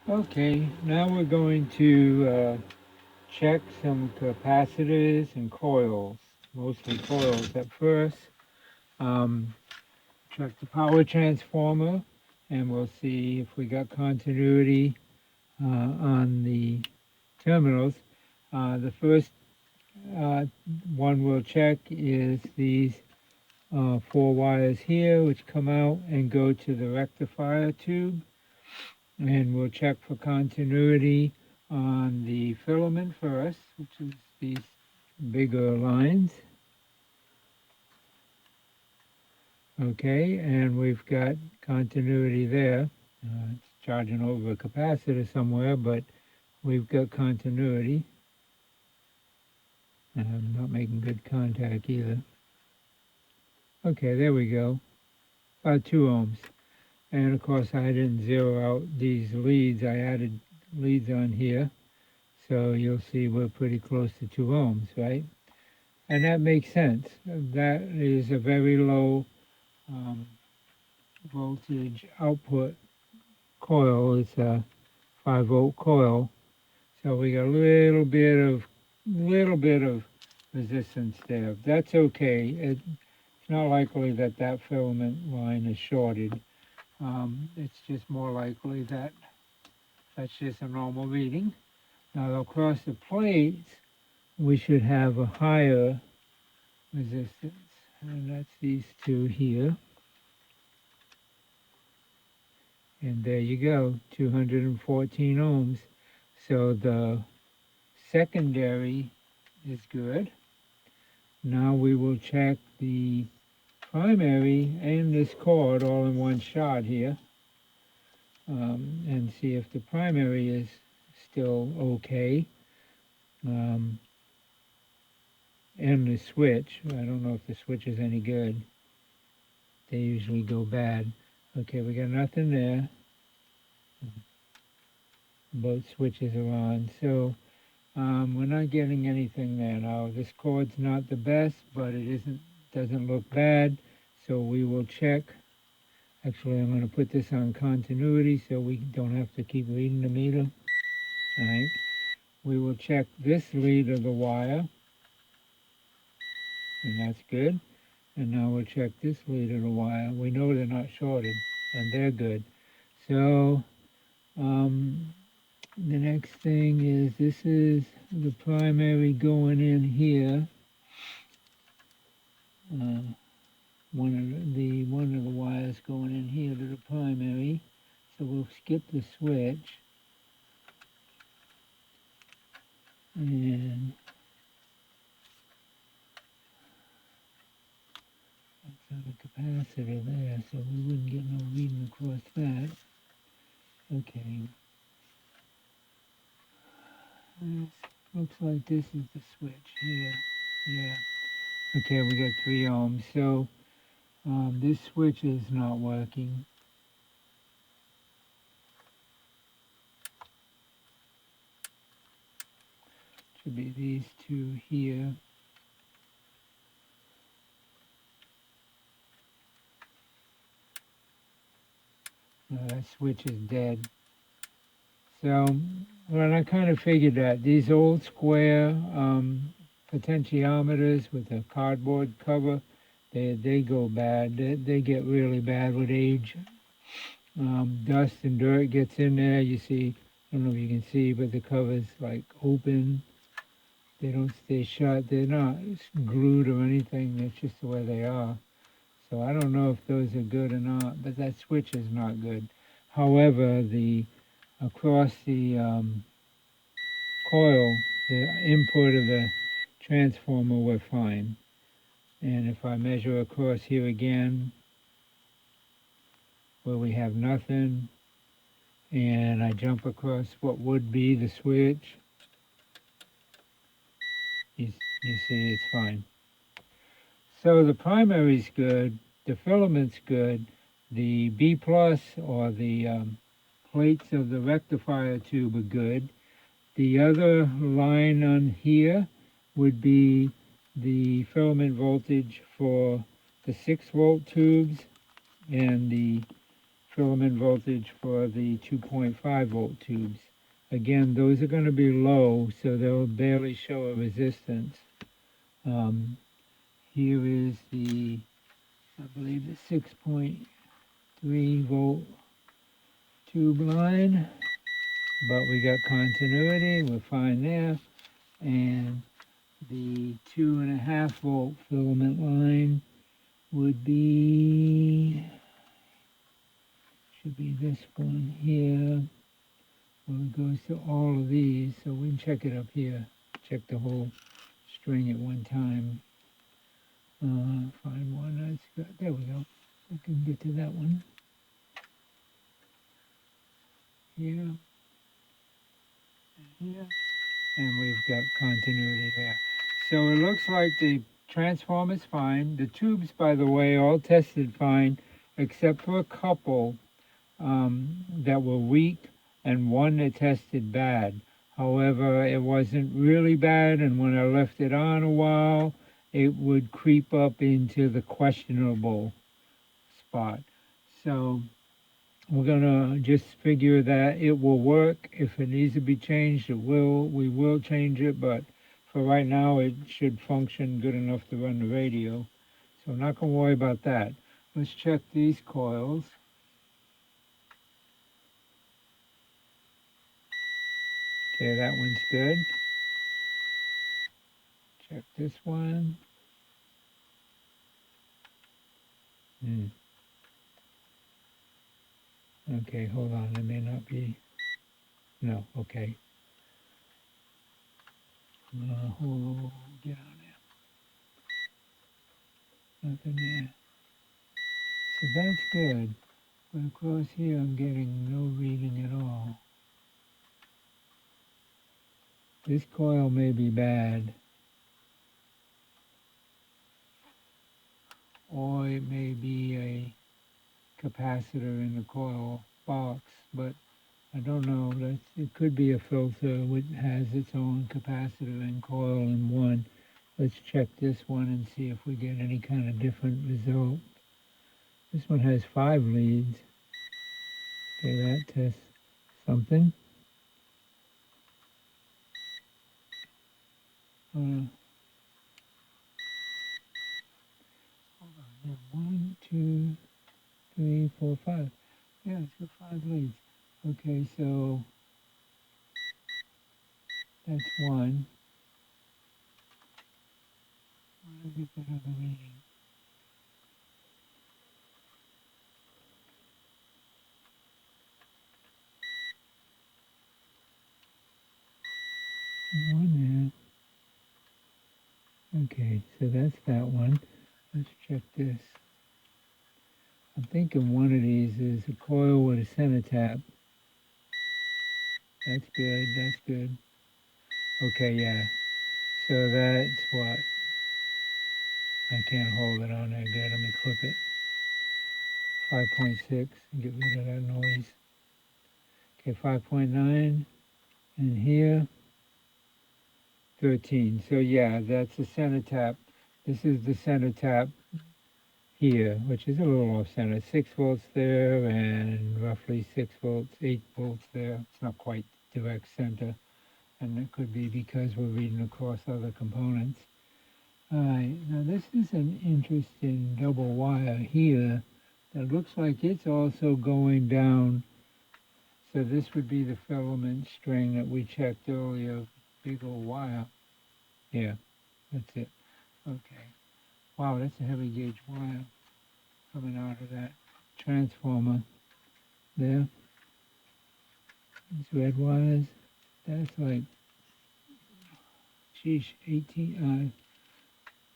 Okay, now we're going to check some capacitors and coils, mostly coils at first. Um, check the power transformer, and we'll see if we got continuity on the terminals. The first uh, one we'll check is these four wires here, which come out and go to the rectifier tube. And we'll check for continuity on the filament first, which is these bigger lines. Okay, and we've got continuity there. It's charging over a capacitor somewhere, but we've got continuity. And I'm not making good contact either. Okay, there we go. About 2 ohms. And of course I didn't zero out these leads. I added leads on here. So you'll see we're pretty close to 2 ohms, right? And that makes sense. That is a very low voltage output coil. It's a 5-volt coil. So we got a little bit of resistance there. That's okay. It's not likely that that filament line is shorted. It's just more likely that that's just a normal reading. Now across the plates, we should have a higher resistance, and that's these two here. And there you go, 214 ohms. So the secondary is good. Now we will check the primary and this cord all in one shot here, and see if the primary is still okay. And the switch, I don't know if the switch is any good. They usually go bad. Okay, we got nothing there. Both switches are on. So we're not getting anything there. Now this cord's not the best, but it doesn't look bad. So we will check. Actually, I'm going to put this on continuity so we don't have to keep reading the meter. All right. We will check this lead of the wire, and that's good. And now we'll check this lead of the wire. We know they're not shorted, and they're good. So the next thing is this is the primary going in here. One of the wires going in here to the primary. So we'll skip the switch. And that's on the capacitor there, so we wouldn't get no reading across that. Okay. This looks like this is the switch here. Yeah. Okay, we got 3 ohms. So this switch is not working. Should be these two here. No, that switch is dead. So, well, I kind of figured that. These old square potentiometers with a cardboard cover, they go bad. They get really bad with age. Dust and dirt gets in there. You see, I don't know if you can see, but the cover's like open. They don't stay shut. They're not glued or anything. That's just the way they are. So I don't know if those are good or not, but that switch is not good. However, across the coil, the input of the transformer, we're fine. And if I measure across here again, where we have nothing, and I jump across what would be the switch, you see it's fine. So the primary's good, the filament's good, the B plus or the plates of the rectifier tube are good. The other line on here would be the filament voltage for the 6-volt tubes and the filament voltage for the 2.5 volt tubes. Again, those are going to be low, so they'll barely show a resistance. Here is the, I believe, the 6.3 volt tube line, but we got continuity, we're fine there. And the 2.5 volt filament line would be, should be this one here. Well, it goes to all of these, so we can check it up here. Check the whole string at one time. Find one that's good. There we go. I can get to that one. Here, and here, and we've got continuity there. So it looks like the transformer's fine. The tubes, by the way, all tested fine, except for a couple that were weak and one that tested bad. However, it wasn't really bad, and when I left it on a while, it would creep up into the questionable spot. So we're gonna just figure that it will work. If it needs to be changed, it will. We will change it, but for right now, it should function good enough to run the radio. So I'm not gonna worry about that. Let's check these coils. Okay, that one's good. Check this one. Okay, hold on. It may not be. No, okay. Get on there. Nothing there. So that's good. But across here, I'm getting no reading at all. This coil may be bad. Or it may be a capacitor in the coil box, but I don't know. It could be a filter which has its own capacitor and coil in one. Let's check this one and see if we get any kind of different result. This one has 5 leads. Okay, that tests something. Hold on here. 1, 2, 3, 4, 5. Yeah, it's got 5 leads. Okay, so that's one. Where did I get that other reading? One there. Okay, so that's that one. Let's check this. I'm thinking one of these is a coil with a center tap. That's good, that's good. Okay, yeah. So that's what? I can't hold it on there good. Let me clip it. 5.6, get rid of that noise. Okay, 5.9, and here, 13. So yeah, that's the center tap. This is the center tap here, which is a little off center. 6 volts there, and roughly 6 volts, 8 volts there. It's not quite direct center, and it could be because we're reading across other components. All right, now this is an interesting double wire here that looks like it's also going down. So this would be the filament string that we checked earlier, big old wire. Yeah, that's it. Okay. Wow, that's a heavy gauge wire coming out of that transformer there. These red wires, that's like, sheesh, 18,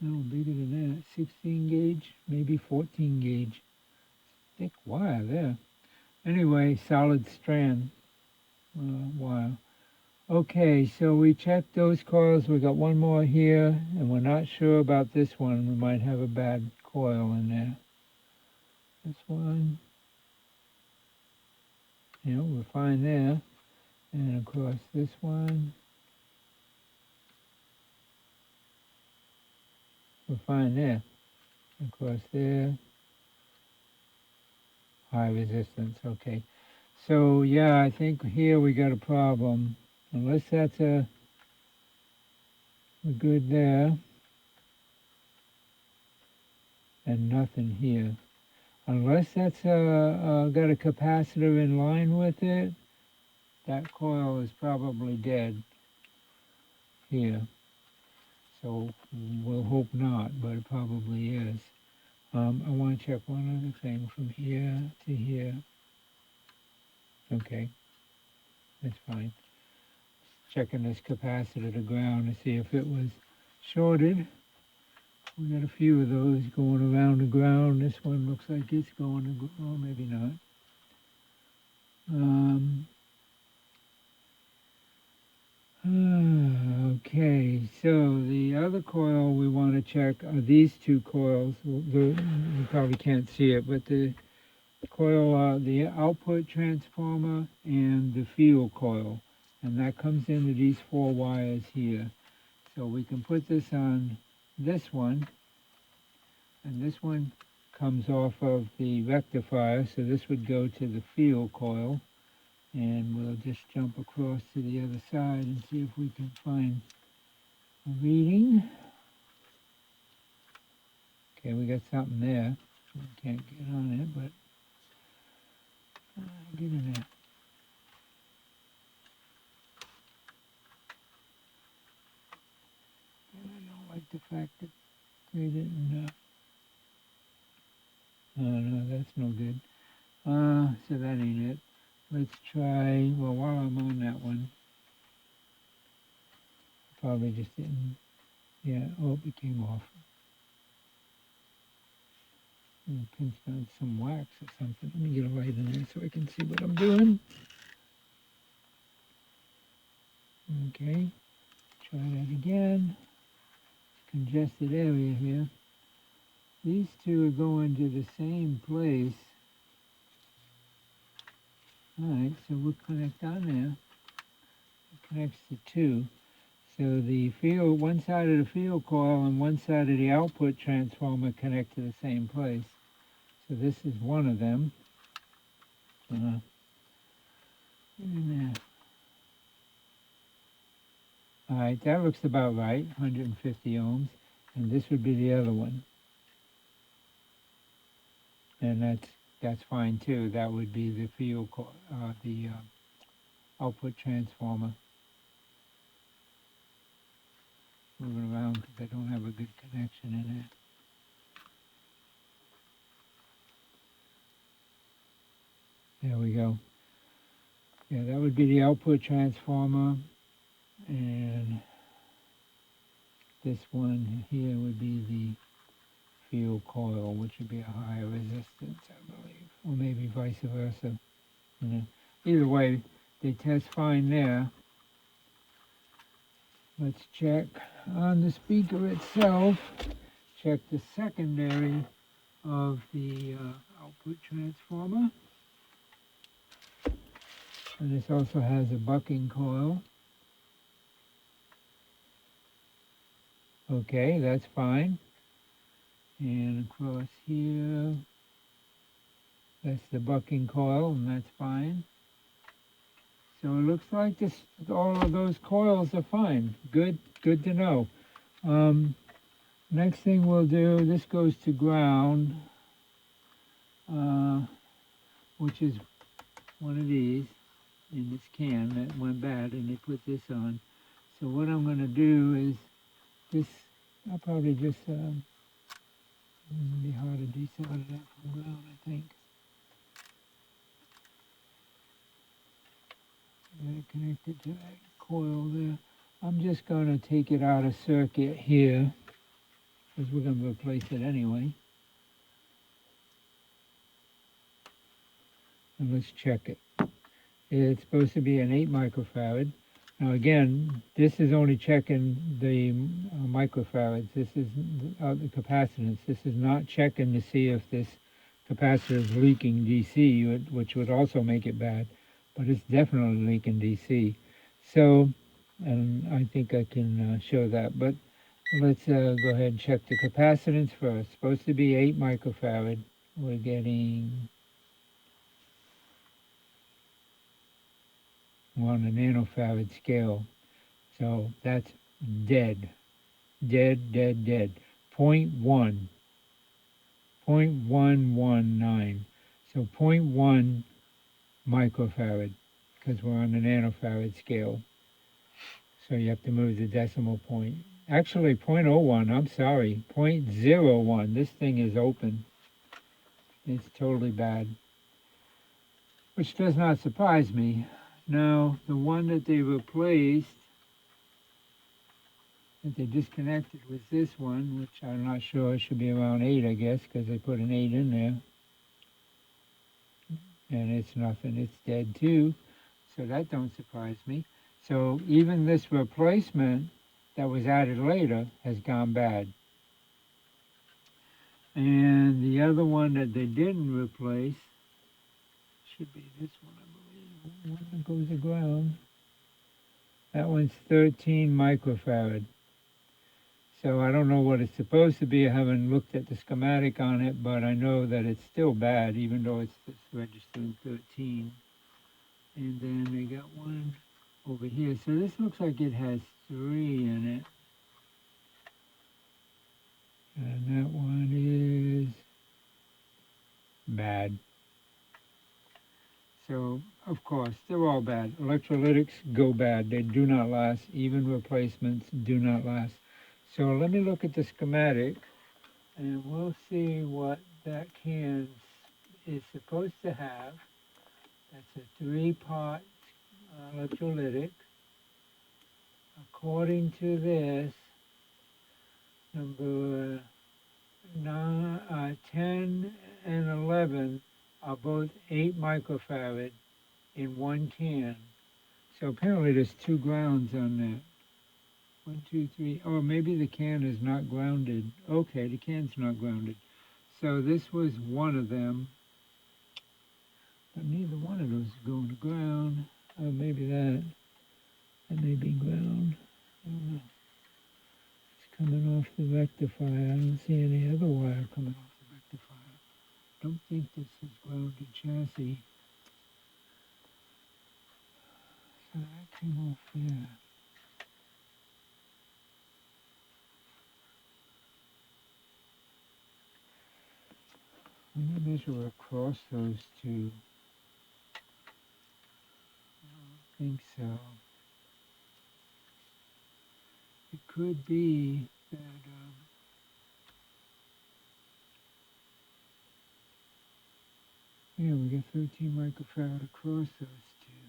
no, bigger than that, 16 gauge, maybe 14 gauge. Thick wire there. Anyway, solid strand wire. Okay, so we checked those coils. We got one more here, and we're not sure about this one. We might have a bad coil in there. This one, you know, we're fine there. And of course, this one, we're fine there. Of course, there. High resistance, okay. So yeah, I think here we got a problem. Unless that's a good there, and nothing here. Unless that's got a capacitor in line with it, that coil is probably dead here. So we'll hope not, but it probably is. I want to check one other thing from here to here. Okay, that's fine. Checking this capacitor to ground to see if it was shorted. We got a few of those going around the ground. This one looks like it's going to, well, maybe not. Okay, so the other coil we want to check are these two coils. You probably can't see it, but the coil, the output transformer and the field coil. And that comes into these 4 wires here. So we can put this on this one, and this one comes off of the rectifier, so this would go to the field coil. And we'll just jump across to the other side and see if we can find a reading. Okay, we got something there. We can't get on it, but get in there. And I don't like the fact that they didn't, oh no, that's no good. So that ain't it. Let's try, well, while I'm on that one, probably just didn't, yeah, oh, it came off. Pinched on some wax or something. Let me get a light in there so I can see what I'm doing. Okay, try that again. Congested area here. These two are going to the same place. Alright, so we'll connect on there. It connects to 2. So the field, one side of the field coil and one side of the output transformer connect to the same place. So this is one of them. Get in there. Alright, that looks about right, 150 ohms. And this would be the other one. And that's fine too. That would be the field coil, the output transformer. Moving around because I don't have a good connection in there. There we go. Yeah, that would be the output transformer, and this one here would be the field coil, which would be a higher resistance, I believe, or maybe vice versa. You know. Either way, they test fine there. Let's check on the speaker itself. Check the secondary of the output transformer. And this also has a bucking coil. Okay, that's fine. And across here, that's the bucking coil, and that's fine. So it looks like all of those coils are fine. Good to know. Next thing we'll do, this goes to ground, which is one of these in this can that went bad, and they put this on. So what I'm going to do is this, I'll probably just, it'd be hard to desolder that from ground, I think. Got it connected to that coil there. I'm just going to take it out of circuit here, because we're going to replace it anyway. And let's check it. It's supposed to be an 8 microfarad. Now again, this is only checking the microfarads. This is the capacitance. This is not checking to see if this capacitor is leaking DC, which would also make it bad. But it's definitely leaking DC. So, and I think I can show that. But let's go ahead and check the capacitance first. It's supposed to be 8 microfarad. We're getting We're on a nanofarad scale. So that's dead, dead, dead, dead. 0.1, 0.119. So 0.1 microfarad, because we're on the nanofarad scale. So you have to move the decimal point. Actually, 0.01, I'm sorry, 0.01. This thing is open. It's totally bad, which does not surprise me. Now, the one that they replaced, that they disconnected, was this one, which I'm not sure, should be around 8, I guess, because they put an 8 in there. And it's nothing, it's dead too. So that don't surprise me. So even this replacement that was added later has gone bad. And the other one that they didn't replace should be this one, I believe. One that goes aground. That one's 13 microfarad. So I don't know what it's supposed to be. I haven't looked at the schematic on it, but I know that it's still bad, even though it's registering 13. And then they got one over here. So this looks like it has 3 in it. And that one is bad. So, of course, they're all bad. Electrolytics go bad. They do not last. Even replacements do not last. So let me look at the schematic, and we'll see what that can is supposed to have. That's a 3-part electrolytic. According to this, number 10 and 11 are both 8 microfarad in one can. So apparently there's 2 grounds on that. 1, 2, 3. Or maybe the can is not grounded. Okay, the can's not grounded. So this was one of them. But neither one of those is going to ground. Oh, maybe that. That may be ground. I don't know. It's coming off the rectifier. I don't see any other wire coming off the rectifier. Don't think this is grounded chassis. So that came off there. Let me measure across those two. I think so. It could be that yeah, we got 13 microfarad across those two.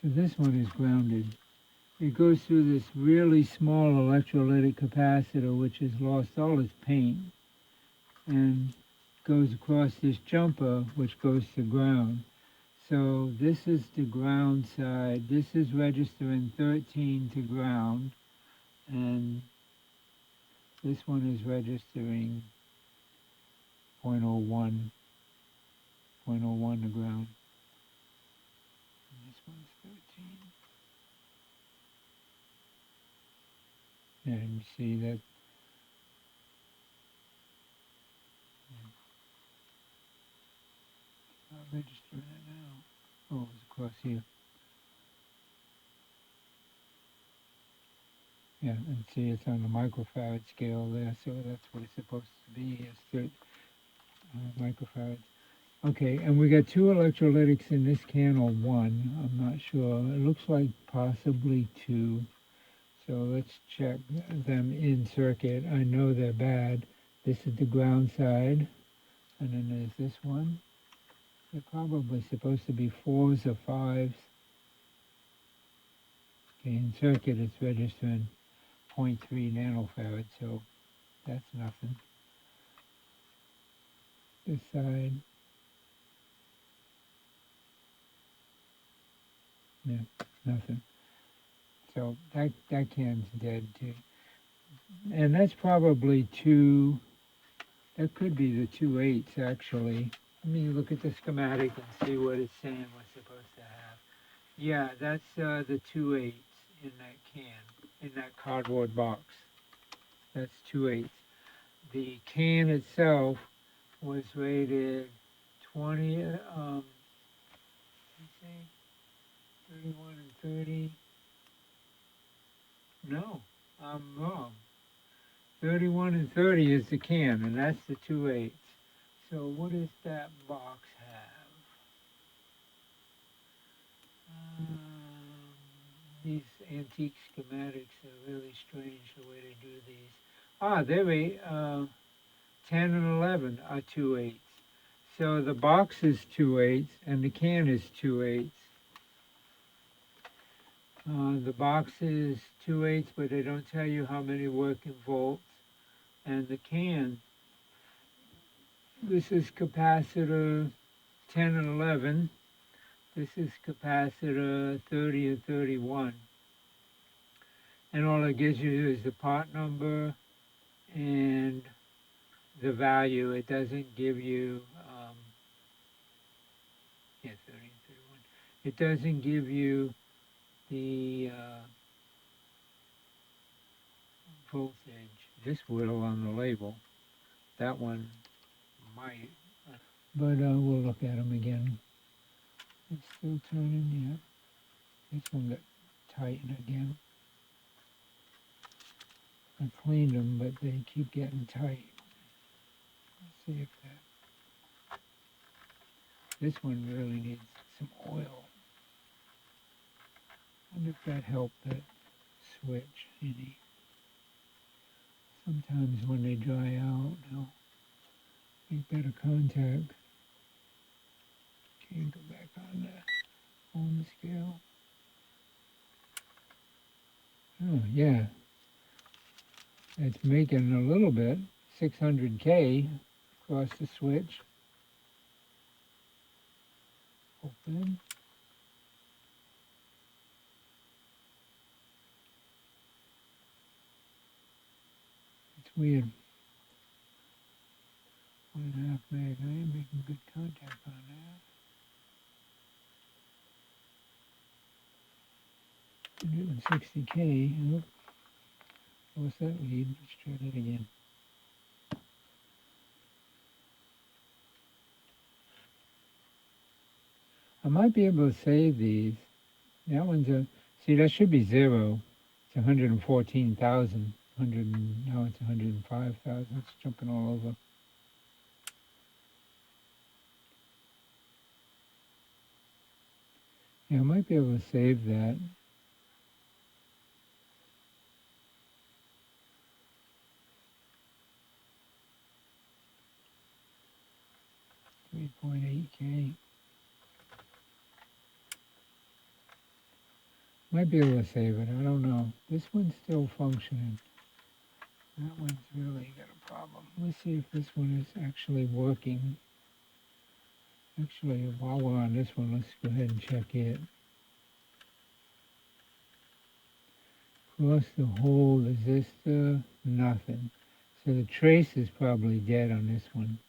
So this one is grounded. It goes through this really small electrolytic capacitor, which has lost all its paint, and goes across this jumper, which goes to ground. So this is the ground side. This is registering 13 to ground, and this one is registering 0.01, 0.01 to ground. And this one's 13. And you see that not registering it now. Oh, it's across here. Yeah, and see it's on the microfarad scale there, so that's what it's supposed to be, is 30 microfarads. Okay, and we got 2 electrolytics in this can, or 1, I'm not sure. It looks like possibly 2. So let's check them in circuit. I know they're bad. This is the ground side, and then there's this one. They're probably supposed to be 4s or 5s. Okay, in circuit it's registering 0.3 nanofarad, so that's nothing. This side, yeah, nothing. So that can's dead too. And that's probably 2, that could be the 2/8 actually. Let me look at the schematic and see what it's saying we're supposed to have. Yeah, that's the 2/8 in that can, in that cardboard box. That's 2/8. The can itself was rated 20, let's see, 31 and 30. No, I'm wrong. 31 and 30 is the can, and that's the 2/8. So what does that box have? These antique schematics are really strange the way they do these. Ah, they're 10 and 11 are 2/8. So the box is 2/8 and the can is 2/8. The box is 2/8, but they don't tell you how many working volts. And the can, this is capacitor 10 and 11. This is capacitor 30 and 31. And all it gives you is the part number and the value. It doesn't give you, yeah, 30 and 31. It doesn't give you the voltage. This will on the label. That one might. But we'll look at them again. It's still turning, yeah. This one got tightened again. I cleaned them, but they keep getting tight. Let's see if that. This one really needs some oil. I wonder if that helped that switch any. Sometimes when they dry out, they'll make better contact. Okay, go back on the ohm scale. Oh, yeah. It's making a little bit, 600K across the switch. Open. It's weird. 1.5 meg. I am making good contact on that. 160K. Oh, what's that lead? Let's try that again. I might be able to save these. That one's a, see, that should be 0. It's 114,000. Now it's 105,000. It's jumping all over. Yeah, I might be able to save that. $3.8K. Might be able to save it. I don't know. This one's still functioning. That one's really got a problem. Let's see if this one is actually working. Actually, while we're on this one, let's go ahead and check it. Across the whole resistor, nothing. So the trace is probably dead on this one.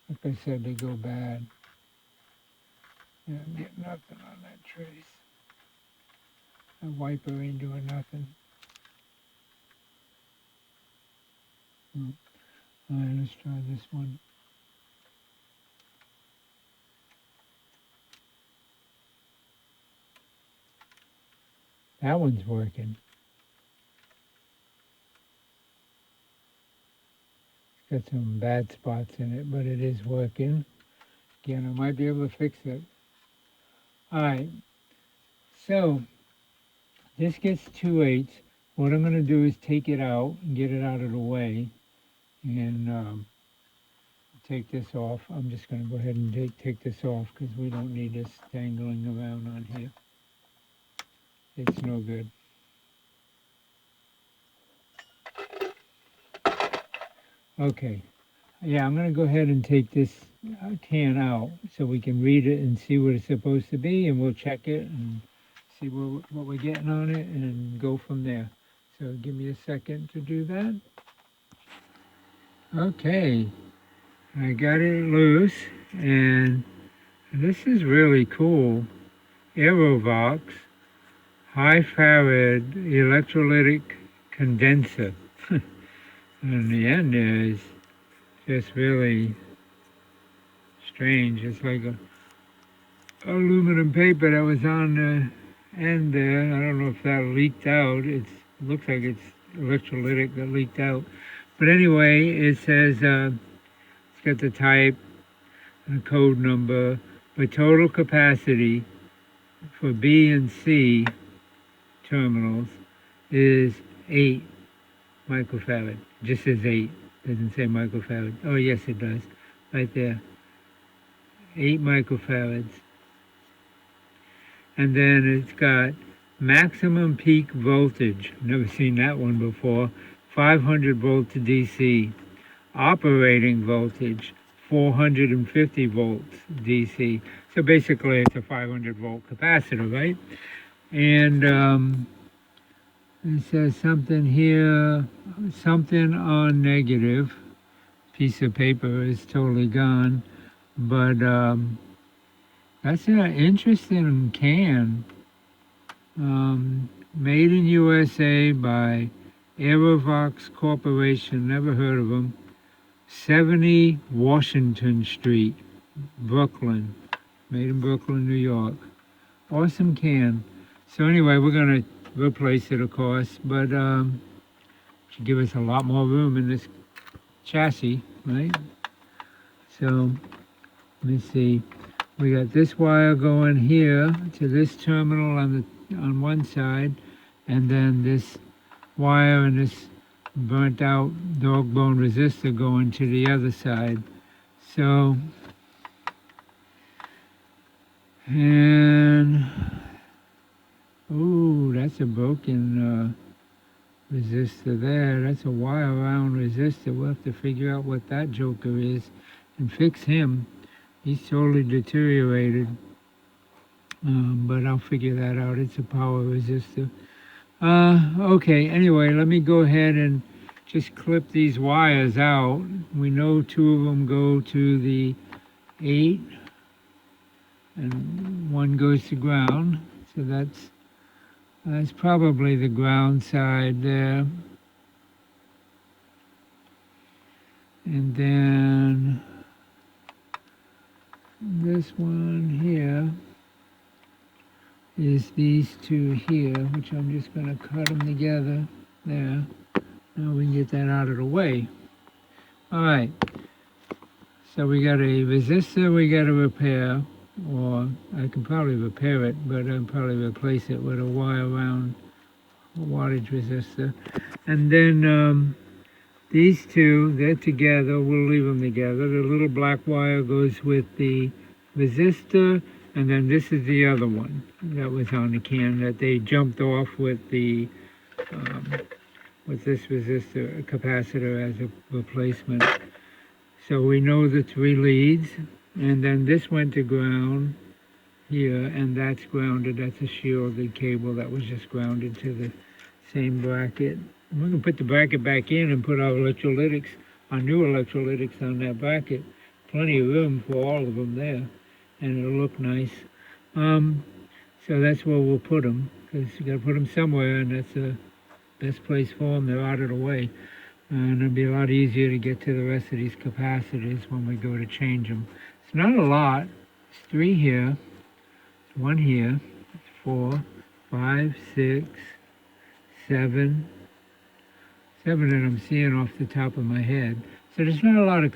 Like I said, they go bad. Yeah, I'm getting nothing on that trace. That wiper ain't doing nothing. All right, let's try this one. That one's working. It's got some bad spots in it, but it is working. Again, I might be able to fix it. All right, so this gets 2/8. What I'm going to do is take it out and get it out of the way and take this off. I'm just going to go ahead and take this off because we don't need this dangling around on here. It's no good. Okay, yeah, I'm going to go ahead and take this can out so we can read it and see what it's supposed to be, and we'll check it and see what we're getting on it and go from there. So give me a second to do that. Okay, I got it loose, and this is really cool. Aerovox high farad electrolytic condenser. And the end there is just really strange. It's like aluminum paper that was on the end there. I don't know if that leaked out. It looks like it's electrolytic that leaked out. But anyway, it says it's got the type and the code number. But total capacity for B and C terminals is 8 microfarad. Just says 8. Doesn't say microfarad. Oh yes, it does. Right there. 8 microfarads. And then it's got maximum peak voltage. Never seen that one before. 500 volt to DC. Operating voltage, 450 volts DC. So basically it's a 500 volt capacitor, right? And it says something here, something on negative. Piece of paper is totally gone. But that's an interesting can. Made in USA by Aerovox Corporation, never heard of them. 70 Washington Street, Brooklyn. Made in Brooklyn, New York. Awesome can. So anyway, we're going to replace it, of course, but should give us a lot more room in this chassis, right? So let me see. We got this wire going here to this terminal on one side, and then this wire and this burnt out dog bone resistor going to the other side. So, and oh, that's a broken resistor there. That's a wire wound resistor. We'll have to figure out what that joker is and fix him. He's totally deteriorated, but I'll figure that out. It's a power resistor. Okay, anyway, let me go ahead and just clip these wires out. We know 2 of them go to the 8, and 1 goes to ground. So that's probably the ground side there. And then this one here is these 2 here, which I'm just going to cut them together there. Now we can get that out of the way. All right. So we got a resistor we got to repair, or I can probably repair it, but I'll probably replace it with a wire wound wattage resistor. And then these 2, they're together. We'll leave them together. The little black wire goes with the resistor, and then this is the other one that was on the can that they jumped off with the with this resistor capacitor as a replacement. So we know the 3 leads, and then this went to ground here, and that's grounded. That's a shielded cable that was just grounded to the same bracket. And we're going to put the bracket back in and put our electrolytics, our new electrolytics on that bracket. Plenty of room for all of them there, and it'll look nice. So that's where we'll put them, because you got to put them somewhere, and that's the best place for them. They're out of the way, and it'll be a lot easier to get to the rest of these capacitors when we go to change them. It's not a lot. It's 3 here, 1 here, 4, 5, 6, 7. 7 that I'm seeing off the top of my head. So there's not a lot of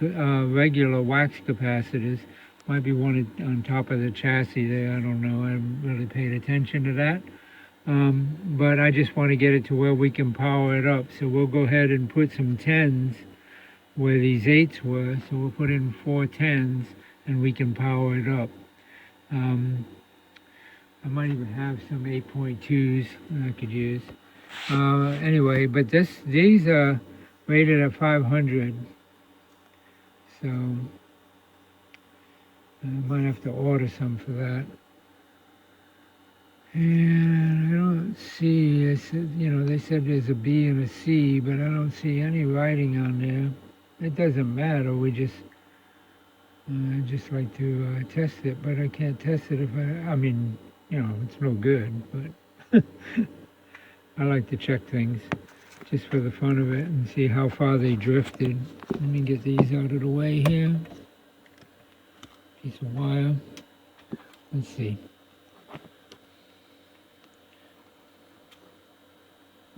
regular wax capacitors. Might be one on top of the chassis there. I don't know. I haven't really paid attention to that. But I just want to get it to where we can power it up. So we'll go ahead and put some 10s where these 8s were. So we'll put in 4 10s and we can power it up. I might even have some 8.2s I could use. Anyway, but these are rated at 500. So I might have to order some for that. And I don't see, they said there's a B and a C, but I don't see any writing on there. It doesn't matter, we just like to test it, but I can't test it if it's no good, but I like to check things just for the fun of it and see how far they drifted. Let me get these out of the way here. Piece of wire. Let's see.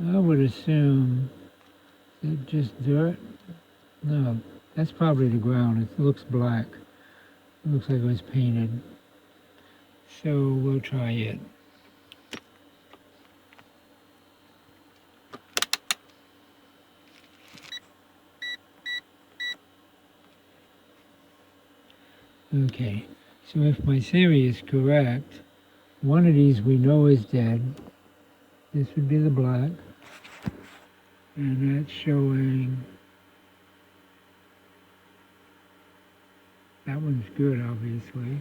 I would assume that just dirt. No, that's probably the ground. It looks black. It looks like it was painted. So we'll try it. Okay, so if my theory is correct, one of these we know is dead. This would be the black. And that's showing, that one's good, obviously.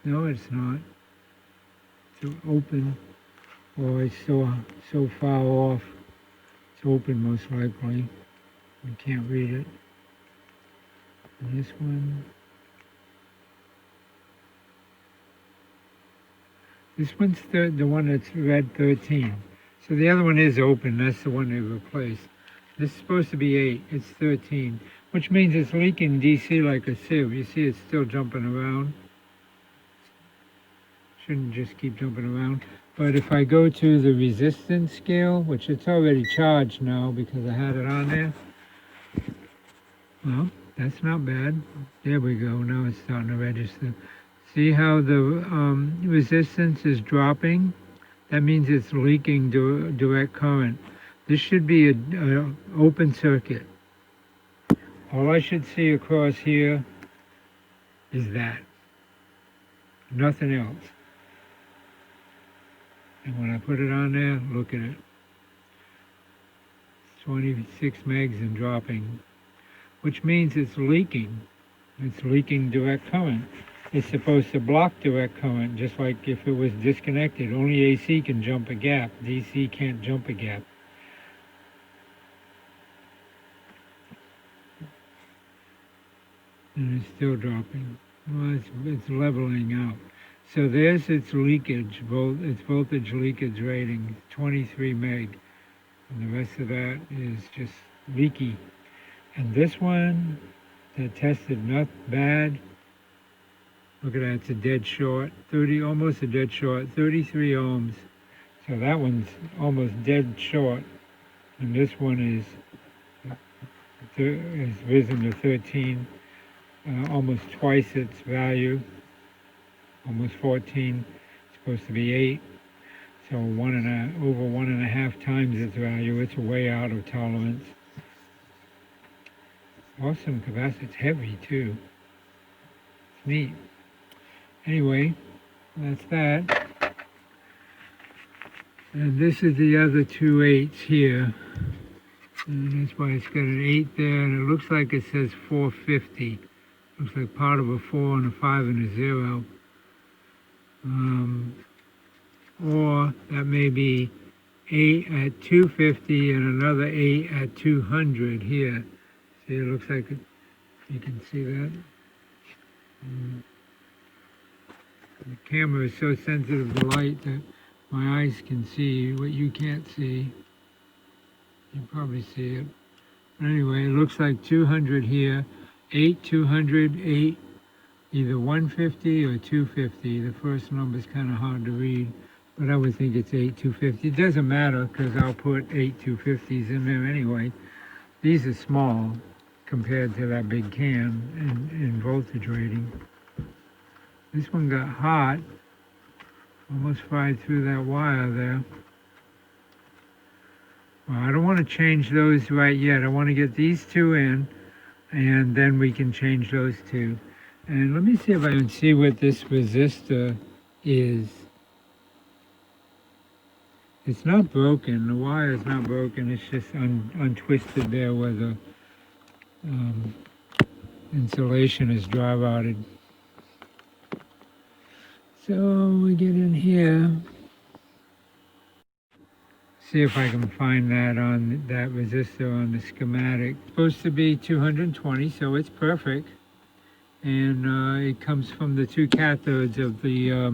No, it's not. It's open, or it's so far off. It's open, most likely. You can't read it. And this one. This one's the one that's red 13. So the other one is open. That's the one they replaced. This is supposed to be 8. It's 13, which means it's leaking DC like a sieve. You see it's still jumping around. Shouldn't just keep jumping around. But if I go to the resistance scale, which it's already charged now because I had it on there. Well, that's not bad. There we go. Now it's starting to register. See how the resistance is dropping? That means it's leaking direct current. This should be an open circuit. All I should see across here is that. Nothing else. And when I put it on there, look at it. It's 26 megs and dropping, which means it's leaking. It's leaking direct current. It's supposed to block direct current, just like if it was disconnected. Only AC can jump a gap. DC can't jump a gap. And it's still dropping. Well, it's leveling out. So there's its leakage, its voltage leakage rating, 23 meg. And the rest of that is just leaky. And this one that tested not bad. Look at that, it's a dead short, almost a dead short, 33 ohms. So that one's almost dead short. And this one is risen to 13, almost twice its value, almost 14. It's supposed to be 8. So over 1.5 times its value. It's way out of tolerance. Awesome capacitor. It's heavy too. It's neat. Anyway, that's that. And this is the other 2 8s here. And that's why it's got an 8 there, and it looks like it says 450. Looks like part of a 4 and a 5 and a 0. Or that may be 8 at 250 and another 8 at 200 here. See, it looks like it, you can see that. The camera is so sensitive to light that my eyes can see what you can't see. You probably see it. But anyway, it looks like 200 here, 8, 200, 8, either 150 or 250. The first number is kind of hard to read, but I would think it's 8, 250. It doesn't matter because I'll put 8 250s in there anyway. These are small compared to that big can in voltage rating. This one got hot, almost fried through that wire there. Well, I don't want to change those right yet. I want to get these 2 in, and then we can change those 2. And let me see if I can see what this resistor is. It's not broken. The wire is not broken. It's just untwisted there where the insulation is dry rotted. So we get in here, see if I can find that on that resistor on the schematic. It's supposed to be 220, so it's perfect. And it comes from the 2 cathodes of the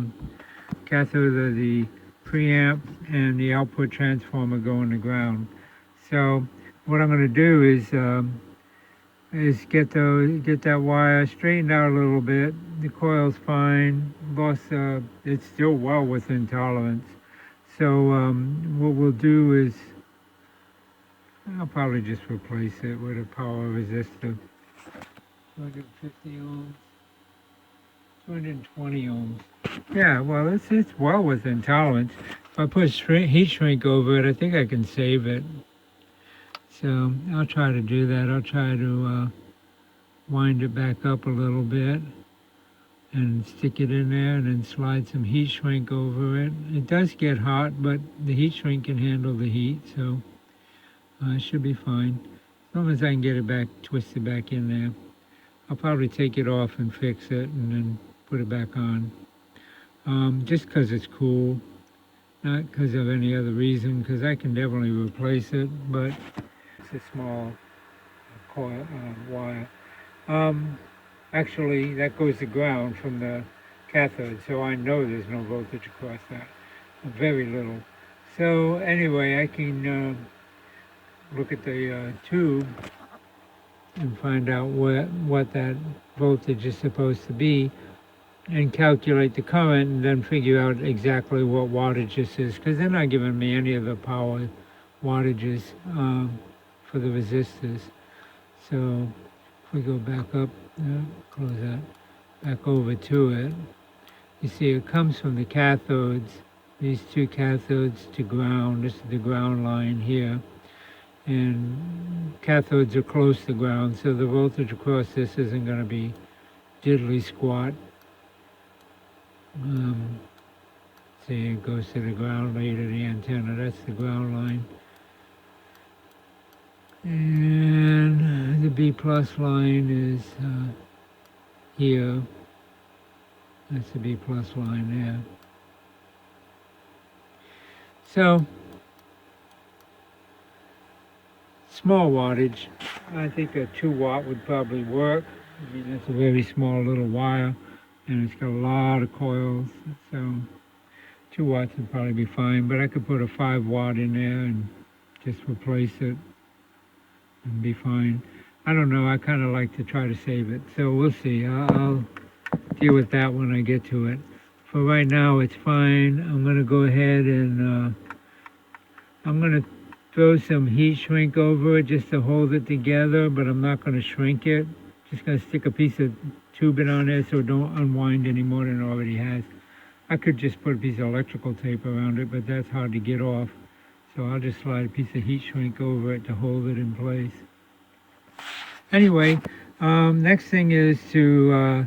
cathode of the preamp and the output transformer going to ground. So what I'm going to do is is get that wire straightened out a little bit. The coil's fine. Boss, it's still well within tolerance. So what we'll do is I'll probably just replace it with a power resistor. 250 ohms, 220 ohms. Yeah, well, it's well within tolerance. If I put heat shrink over it, I think I can save it. So I'll try to do that. I'll try to wind it back up a little bit and stick it in there and then slide some heat shrink over it. It does get hot, but the heat shrink can handle the heat, so it should be fine. As long as I can get it back, twisted back in there. I'll probably take it off and fix it and then put it back on. Just because it's cool, not because of any other reason, because I can definitely replace it, but it's a small coil wire. Actually, that goes to ground from the cathode, so I know there's no voltage across that. Very little. So anyway, I can look at the tube and find out what that voltage is supposed to be and calculate the current and then figure out exactly what wattage this is, because they're not giving me any of the power wattages for the resistors. So if we go back up, close that, back over to it, you see it comes from the cathodes, these two cathodes to ground. This is the ground line here. And cathodes are close to ground, so the voltage across this isn't going to be diddly squat. See, it goes to the ground lead of the antenna. That's the ground line. And the B plus line is here. That's the B plus line there. So, small wattage. I think a 2 watt would probably work. I mean, that's a very small little wire, and it's got a lot of coils, so 2 watts would probably be fine, but I could put a 5 watt in there and just replace it and be fine. I don't know, I kind of like to try to save it, so we'll see. I'll deal with that when I get to it. For right now, it's fine. I'm going to go ahead and I'm going to throw some heat shrink over it just to hold it together, but I'm not going to shrink it. Just going to stick a piece of tubing on there so it don't unwind any more than it already has. I could just put a piece of electrical tape around it, but that's hard to get off. So I'll just slide a piece of heat shrink over it to hold it in place. Anyway, next thing is to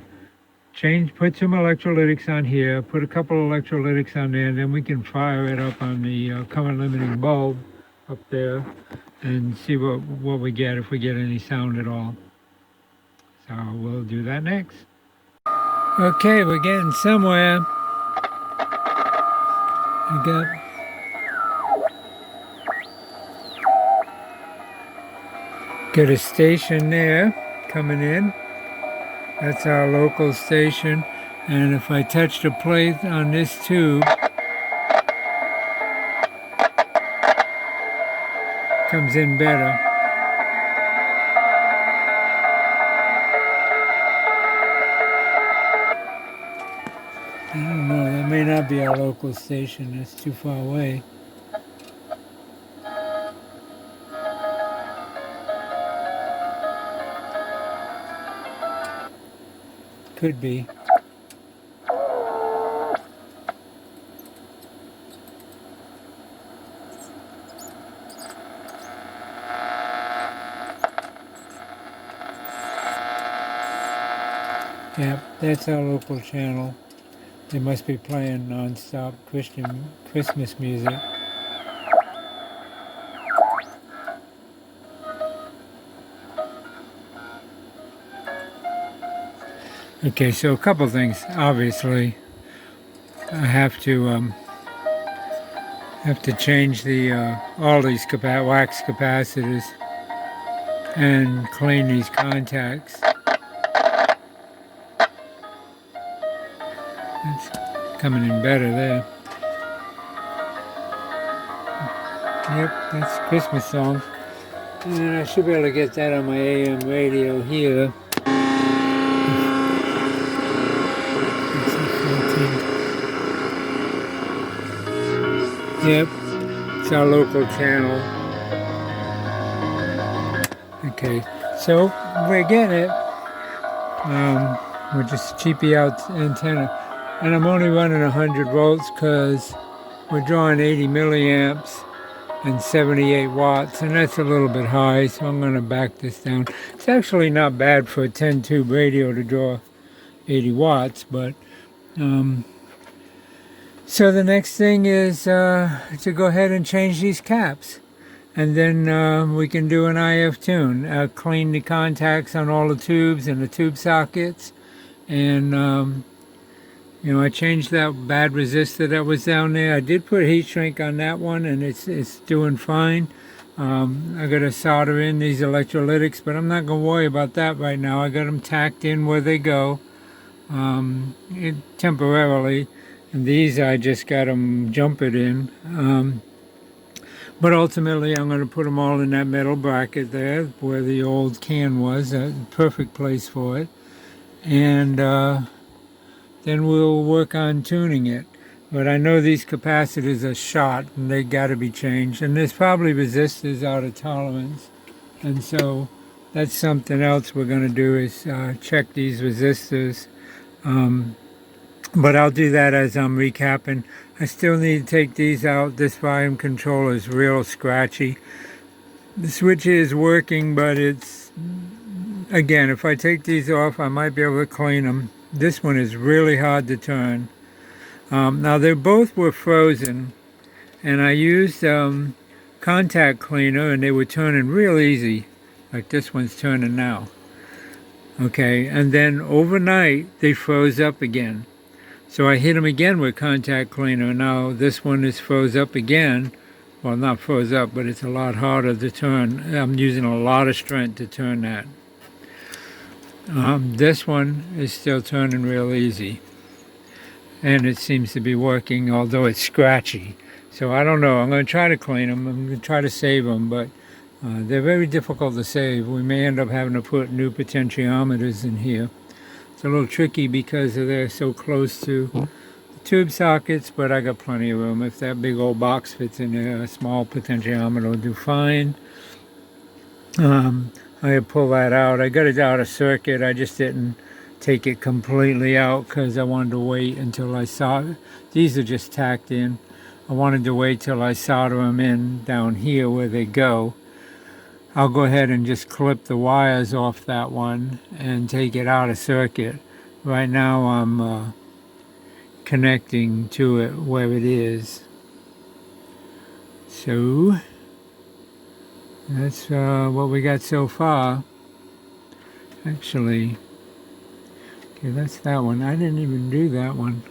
put some electrolytics on here, put a couple of electrolytics on there, and then we can fire it up on the current limiting bulb up there and see what we get, if we get any sound at all. So we'll do that next. Okay, we're getting somewhere. Got a station there coming in. That's our local station. And if I touch the plate on this tube, comes in better. I don't know, that may not be our local station. That's too far away. Could be. Yeah, that's our local channel. They must be playing non-stop Christmas music. Okay, so a couple things. Obviously, I have to change the all these wax capacitors and clean these contacts. It's coming in better there. Yep, that's a Christmas song. And I should be able to get that on my AM radio here. Yep, it's our local channel. Okay, so we're getting it. We're just cheapy out antenna. And I'm only running 100 volts because we're drawing 80 milliamps and 78 watts, and that's a little bit high, so I'm going to back this down. It's actually not bad for a 10 tube radio to draw 80 watts, but so the next thing is to go ahead and change these caps, and then we can do an IF tune, clean the contacts on all the tubes and the tube sockets, and you know, I changed that bad resistor that was down there. I did put heat shrink on that one, and it's doing fine. I got to solder in these electrolytics, but I'm not going to worry about that right now. I got them tacked in where they go temporarily, and these I just got them jumpered in. But ultimately, I'm going to put them all in that metal bracket there where the old can was, a perfect place for it. And then we'll work on tuning it. But I know these capacitors are shot and they got to be changed. And there's probably resistors out of tolerance. And so that's something else we're going to do is check these resistors. But I'll do that as I'm recapping. I still need to take these out. This volume controller is real scratchy. The switch is working, but it's, again, if I take these off, I might be able to clean them. This one is really hard to turn. Now they both were frozen, and I used contact cleaner, and they were turning real easy, like this one's turning now. Okay, and then overnight they froze up again. So I hit them again with contact cleaner. Now this one is froze up again. Well, not froze up, but it's a lot harder to turn. I'm using a lot of strength to turn that. This one is still turning real easy, and it seems to be working, although it's scratchy. So I don't know. I'm going to try to clean them. I'm going to try to save them, but they're very difficult to save. We may end up having to put new potentiometers in here. It's a little tricky because they're so close to the tube sockets, but I got plenty of room. If that big old box fits in there, a small potentiometer will do fine. I pull that out. I got it out of circuit. I just didn't take it completely out because I wanted to wait until I solder. These are just tacked in. I wanted to wait till I solder them in down here where they go. I'll go ahead and just clip the wires off that one and take it out of circuit. Right now I'm connecting to it where it is. So that's what we got so far. Actually, okay, that's that one. I didn't even do that one.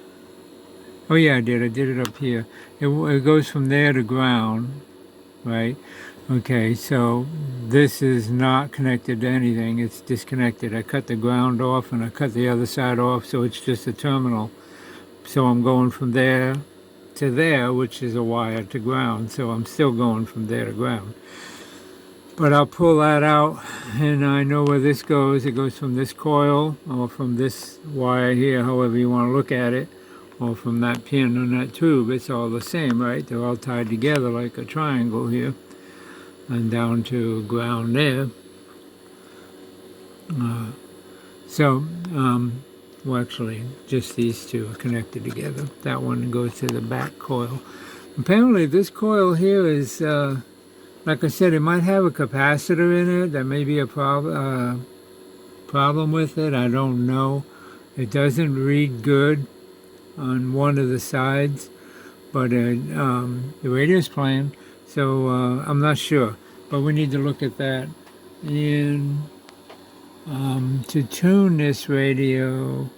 Oh yeah, I did. I did it up here. It goes from there to ground, right? Okay, so this is not connected to anything. It's disconnected. I cut the ground off and I cut the other side off, so it's just a terminal. So I'm going from there to there, which is a wire to ground. So I'm still going from there to ground. But I'll pull that out, and I know where this goes. It goes from this coil, or from this wire here, however you want to look at it, or from that pin on that tube. It's all the same, right? They're all tied together like a triangle here, and down to ground there. Well, actually, just these two are connected together. That one goes to the back coil. Apparently, this coil here is... like I said, it might have a capacitor in it. That may be a problem with it. I don't know. It doesn't read good on one of the sides, but the radio's playing, so I'm not sure. But we need to look at that. And to tune this radio,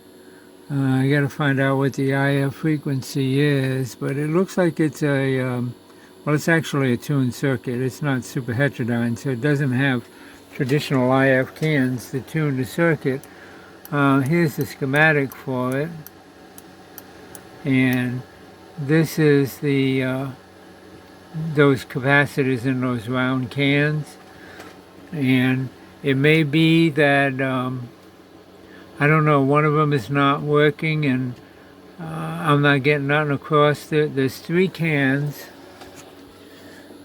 I got to find out what the IF frequency is, but it looks like it's a... well, it's actually a tuned circuit. It's not super heterodyne, so it doesn't have traditional IF cans to tune the circuit. Here's the schematic for it. And this is the those capacitors in those round cans. and it may be that I don't know, one of them is not working, and I'm not getting nothing across. There's 3 cans.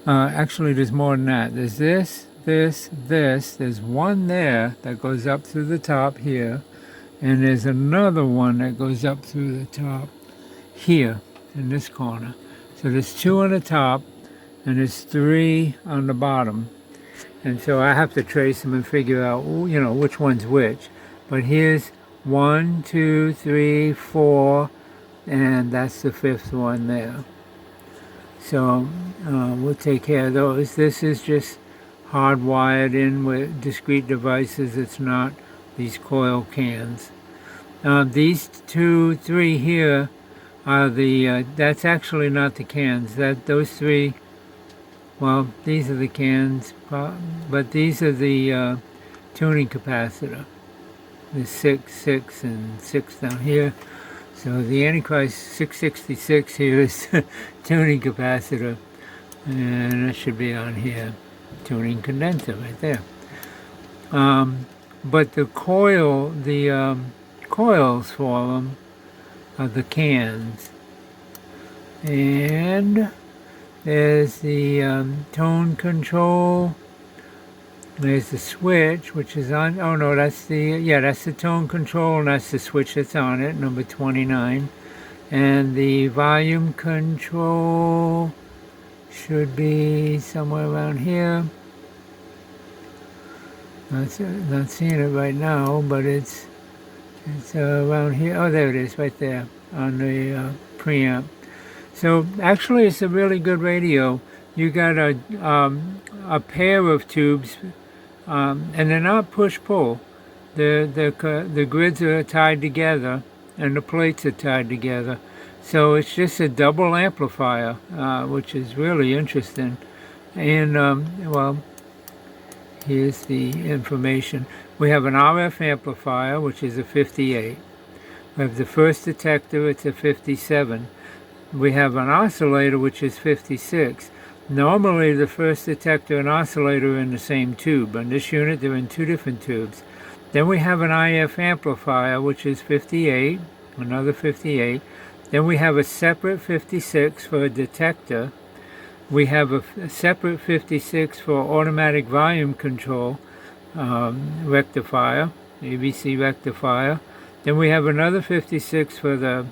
Actually, there's more than that. There's this. There's one there that goes up through the top here, and there's another one that goes up through the top here in this corner. So there's 2 on the top, and there's 3 on the bottom. And so I have to trace them and figure out, you know, which one's which. But here's 1, 2, 3, 4, and that's the 5th one there. So we'll take care of those. This is just hardwired in with discrete devices. It's not these coil cans. These 2, 3 here are the, that's actually not the cans. Those 3, well, these are the cans, but these are the tuning capacitor. There's 6, 6, and 6 down here. So the Antichrist 666 here is tuning capacitor, and it should be on here, tuning condenser right there. But the coils for them are the cans. And there's the tone control. There's the switch, which is on, oh no, that's the tone control, and that's the switch that's on it, number 29. And the volume control should be somewhere around here. Not seeing it right now, but it's around here. Oh, there it is, right there on the preamp. So actually, it's a really good radio. You got a pair of tubes, and they're not push-pull. The grids are tied together, and the plates are tied together. So it's just a double amplifier, which is really interesting. And well, here's the information. We have an RF amplifier, which is a 58. We have the first detector, it's a 57. We have an oscillator, which is 56. Normally, the first detector and oscillator are in the same tube. On this unit, they're in 2 different tubes. Then we have an IF amplifier, which is 58, another 58. Then we have a separate 56 for a detector. We have a separate 56 for automatic volume control rectifier, ABC rectifier. Then we have another 56 for the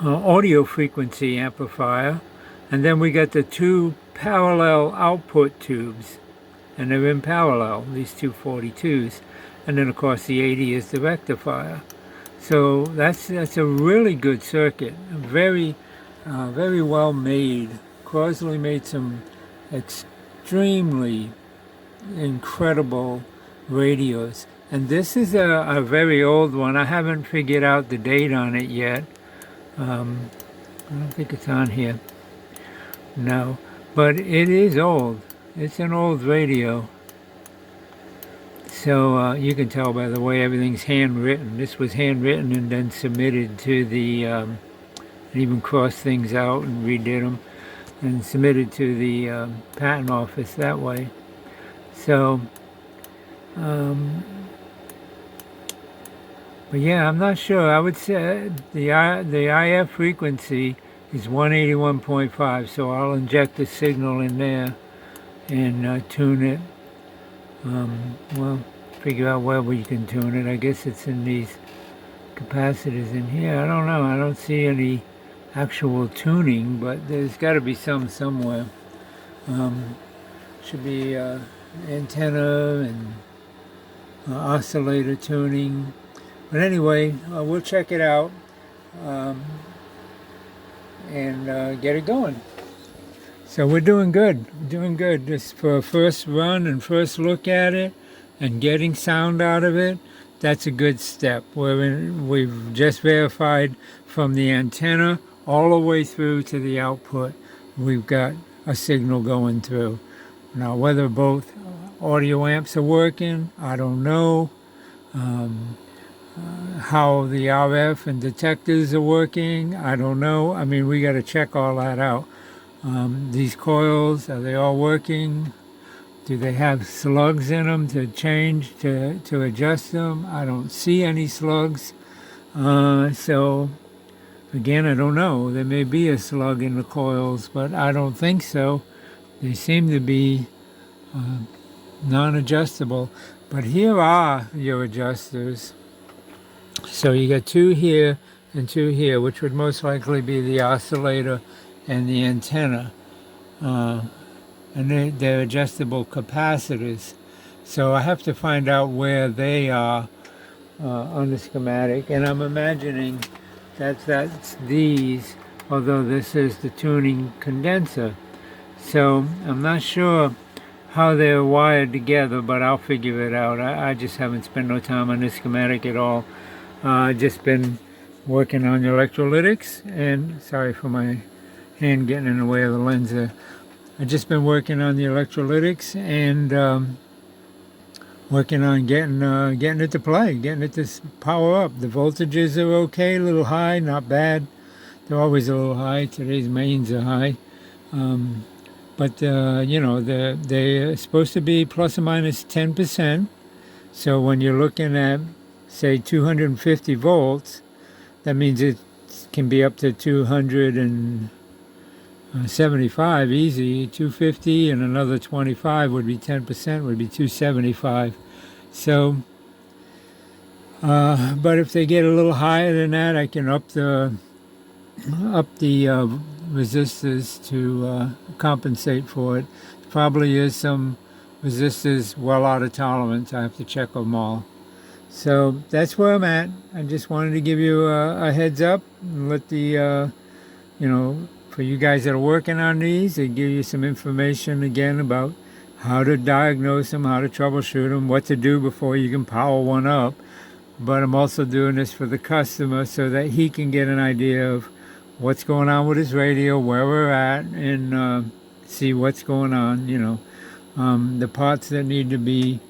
audio frequency amplifier. And then we got the 2 parallel output tubes, and they're in parallel, these 242s. And then, of course, the 80 is the rectifier. So that's a really good circuit, very well made. Crosley made some extremely incredible radios. And this is a very old one. I haven't figured out the date on it yet. I don't think it's on here. No, but it is old. It's an old radio. So you can tell by the way everything's handwritten. This was handwritten and then submitted to the, and even crossed things out and redid them, and submitted to the patent office that way. So, but yeah, I'm not sure. I would say the IF frequency is 181.5, so I'll inject the signal in there and tune it. Well, figure out where we can tune it. I guess it's in these capacitors in here. I don't know. I don't see any actual tuning, but there's got to be some somewhere. Should be antenna and oscillator tuning. But anyway, we'll check it out and get it going. So we're doing good. Just for a first run and first look at it and getting sound out of it, that's a good step. We've just verified from the antenna all the way through to the output. We've got a signal going through. Now, whether both audio amps are working, I don't know. How the RF and detectors are working, I don't know. I mean, we got to check all that out. These coils, are they all working? Do they have slugs in them to change, to adjust them? I don't see any slugs. So again, I don't know. There may be a slug in the coils, but I don't think so. They seem to be non-adjustable. But here are your adjusters. So you got two here and two here, which would most likely be the oscillator and the antenna. And they're adjustable capacitors. So I have to find out where they are on the schematic. And I'm imagining that's these, although this is the tuning condenser. So I'm not sure how they're wired together, but I'll figure it out. I just haven't spent no time on this schematic at all. I've just been working on the electrolytics, and sorry for my hand getting in the way of the lens there. I've just been working on the electrolytics and working on getting it to play, getting it to power up. The voltages are okay, a little high, not bad. They're always a little high. Today's mains are high. But you know, they're supposed to be plus or minus 10%. So when you're looking at, say, 250 volts, that means it can be up to 275 easy. 250 and another 25 would be 10%, would be 275. So, but if they get a little higher than that, I can up the resistors to compensate for it. Probably is some resistors well out of tolerance. I have to check them all. So that's where I'm at. I just wanted to give you a heads up and let the, you know, for you guys that are working on these, they give you some information again about how to diagnose them, how to troubleshoot them, what to do before you can power one up. But I'm also doing this for the customer so that he can get an idea of what's going on with his radio, where we're at, and see what's going on, you know, the parts that need to be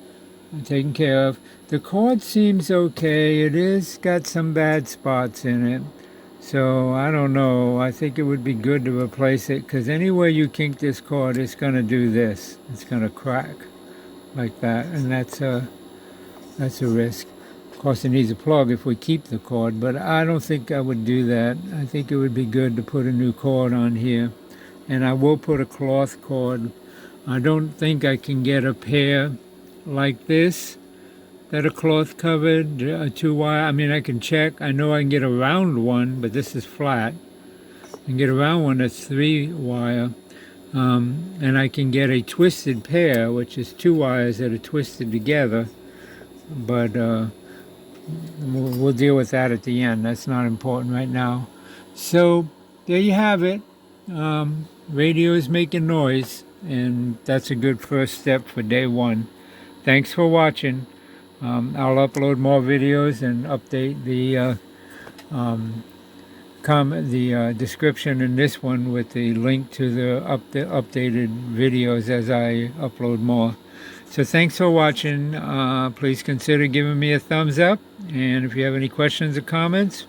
taken care of. The cord seems okay. It is got some bad spots in it. So I don't know. I think it would be good to replace it, because anywhere you kink this cord, it's going to do this. It's going to crack like that, and that's a risk. Of course, it needs a plug if we keep the cord, but I don't think I would do that. I think it would be good to put a new cord on here, and I will put a cloth cord. I don't think I can get a pair like this that are cloth covered, a 2-wire. I mean, I can check. I know I can get a round one, but this is flat. I can get a round one that's 3-wire, and I can get a twisted pair, which is 2 wires that are twisted together, but we'll deal with that at the end. That's not important right now. So there you have it. Radio is making noise, and that's a good first step for day one. Thanks for watching. I'll upload more videos and update the description in this one with the link to the updated videos as I upload more. So thanks for watching. Please consider giving me a thumbs up, and if you have any questions or comments,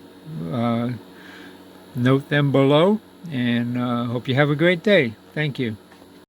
note them below, and hope you have a great day. Thank you.